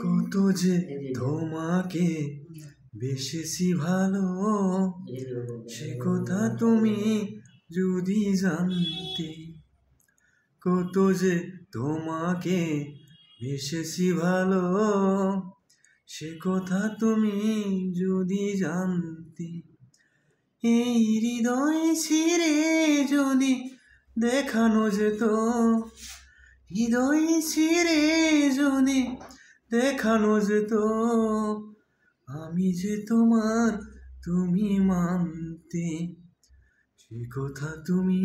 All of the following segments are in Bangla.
কত যে তোমাকে বেশি ভালো, সে কথা তুমি যদি জানতে। কত যে তোমাকে বেশি ভালো, সে কথা তুমি যদি জানতে। এই হৃদয় ছিঁড়ে যদি দেখানো যেত, হৃদয় ছিঁড়ে যদি দেখানো যেত, আমি যে তোমার তুমি মানতে। সে কথা তুমি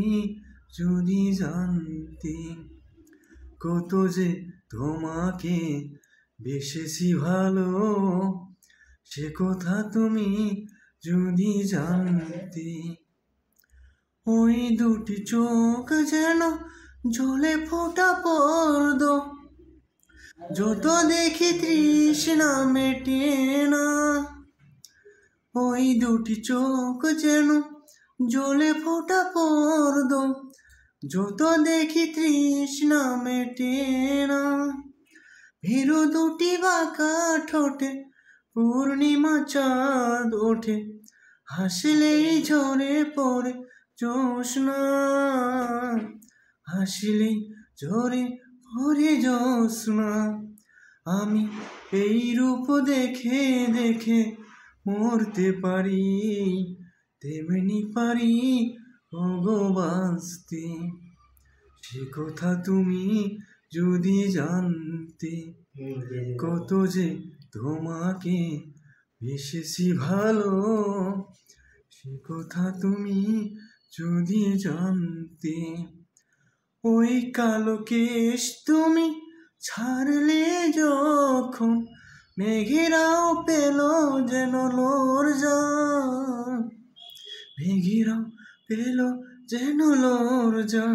যদি জানতে। কত যে তোমাকে বেশি ভালো, সে কথা তুমি যদি জানতে। ওই দুটি চোখ যেন জলে ফোটা পর্দ, যত দেখি তৃষ্ণা মেটে না। ওই দুটি চোখ যেন জলে ফোটা পর্দ, যত দেখি তৃষ্ণা মেটে না। ভীরু দুটি বাঁকা ঠোঁটে পূর্ণিমা চাঁদ ওঠে, হাসলেই ঝরে পড়ে জ্যোৎস্না, হাসলেই ঝরে পড়ে জ্যোৎস্না। আমি এই রূপ দেখে দেখে মরতে পারি, তেমনি পারি ওগো বাঁচতে। সে কথা তুমি যদি জানতে। কত যে তোমাকে বেশি ভালো, সে কথা তুমি যদি জানতে। ওই কালো কেশ তুমি ছাড়লে যখন, মেঘেরাও পেল যেন লজ্জা, মেঘেরাও পেল যেন লজ্জা।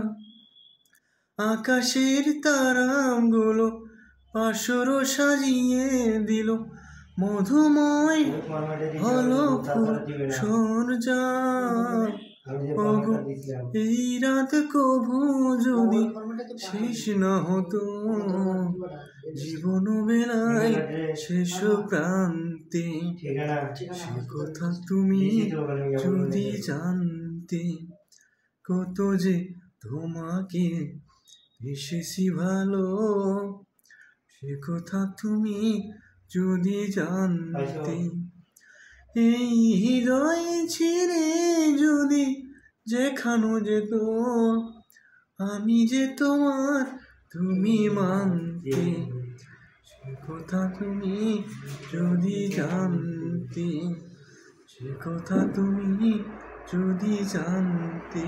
আকাশের তারাগুলো পাশর সাজিয়ে দিল, মধুময় হলো ফুল সজ্জা। এই রাত কভু যদি শেষ না হতো, জীবন বেলায় শেষ প্রান্তে। সে কথা তুমি যদি জানতে। কত যে তোমাকে বেশি ভালো, সে কথা তুমি যদি জানতে। এই হৃদয় ছিঁড়ে যদি দেখানো যেত, আমি যে তোমার তুমি মানতে। সে কথা তুমি যদি জানতে, সে কথা তুমি যদি জানতে।